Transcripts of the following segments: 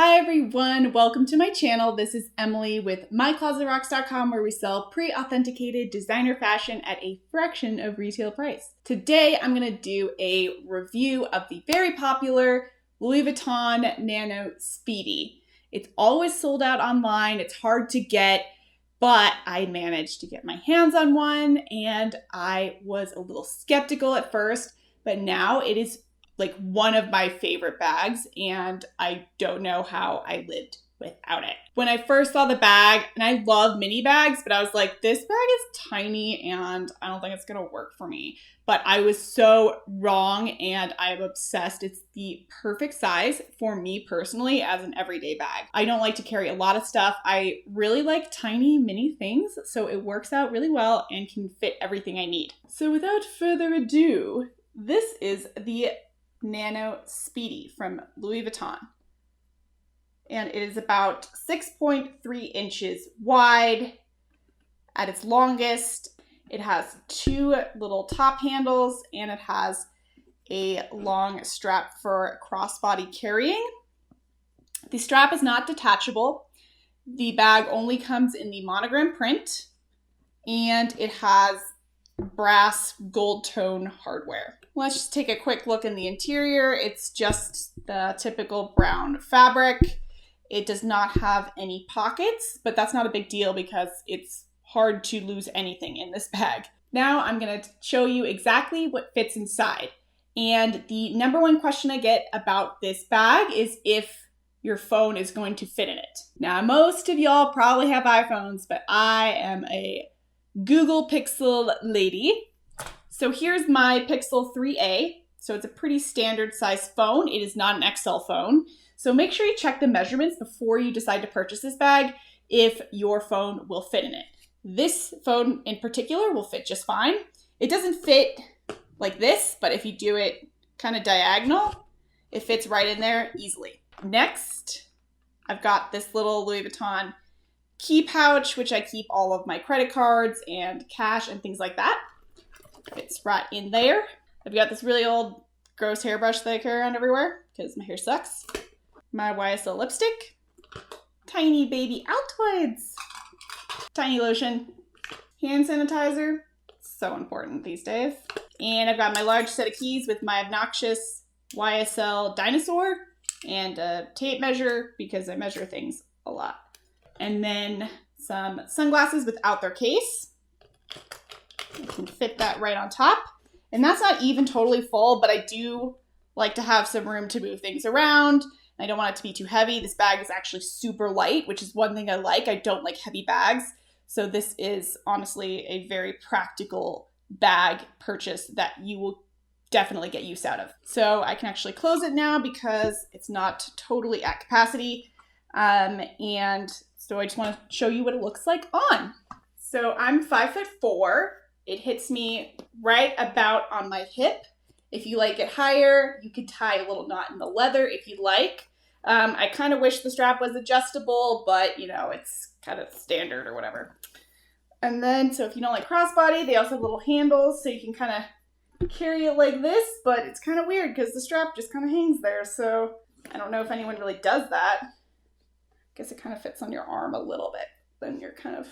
Hi everyone, welcome to my channel. This is Emily with myclosetrocks.com, where we sell pre-authenticated designer fashion at a fraction of retail price. Today I'm going to do a review of the very popular Louis Vuitton Nano Speedy. It's always sold out online, it's hard to get, but I managed to get my hands on one and I was a little skeptical at first, but now it is like one of my favorite bags, and I don't know how I lived without it. When I first saw the bag, and I love mini bags, but I was like, this bag is tiny and I don't think it's gonna work for me. But I was so wrong and I'm obsessed. It's the perfect size for me personally as an everyday bag. I don't like to carry a lot of stuff. I really like tiny mini things, so it works out really well and can fit everything I need. So without further ado, this is the Nano Speedy from Louis Vuitton. And it is about 6.3 inches wide at its longest. It has two little top handles and it has a long strap for crossbody carrying. The strap is not detachable. The bag only comes in the monogram print and it has brass gold tone hardware. Let's just take a quick look in the interior. It's just the typical brown fabric. It does not have any pockets, but that's not a big deal because it's hard to lose anything in this bag. Now I'm going to show you exactly what fits inside. And the number one question I get about this bag is if your phone is going to fit in it. Now, most of y'all probably have iPhones, but I am a Google Pixel lady. So here's my Pixel 3a. So it's a pretty standard size phone. It is not an XL phone. So make sure you check the measurements before you decide to purchase this bag if your phone will fit in it. This phone in particular will fit just fine. It doesn't fit like this, but if you do it kind of diagonal, it fits right in there easily. Next, I've got this little Louis Vuitton key pouch, which I keep all of my credit cards and cash and things like that. Fits right in there. I've got this really old gross hairbrush that I carry around everywhere because my hair sucks. My YSL lipstick. Tiny baby Altoids. Tiny lotion. Hand sanitizer. So important these days. And I've got my large set of keys with my obnoxious YSL dinosaur and a tape measure because I measure things a lot. And then some sunglasses without their case. I can fit that right on top. And that's not even totally full, but I do like to have some room to move things around. I don't want it to be too heavy. This bag is actually super light, which is one thing I like. I don't like heavy bags. So this is honestly a very practical bag purchase that you will definitely get use out of. So I can actually close it now because it's not totally at capacity. And so I just want to show you what it looks like on. So I'm 5'4". It hits me right about on my hip. If you like it higher, you could tie a little knot in the leather if you'd like. I kind of wish the strap was adjustable, but you know, it's kind of standard or whatever. And then, so if you don't like crossbody, they also have little handles so you can kind of carry it like this, but it's kind of weird because the strap just kind of hangs there. So I don't know if anyone really does that. I guess it kind of fits on your arm a little bit. Then you're kind of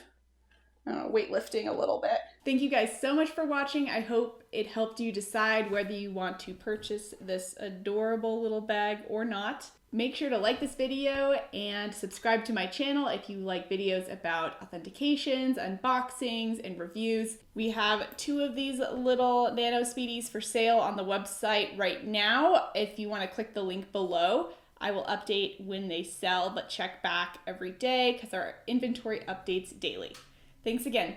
weightlifting a little bit. Thank you guys so much for watching. I hope it helped you decide whether you want to purchase this adorable little bag or not. Make sure to like this video and subscribe to my channel if you like videos about authentications, unboxings, and reviews. We have two of these little Nano Speedies for sale on the website right now. If you want to click the link below, I will update when they sell, but check back every day because our inventory updates daily. Thanks again.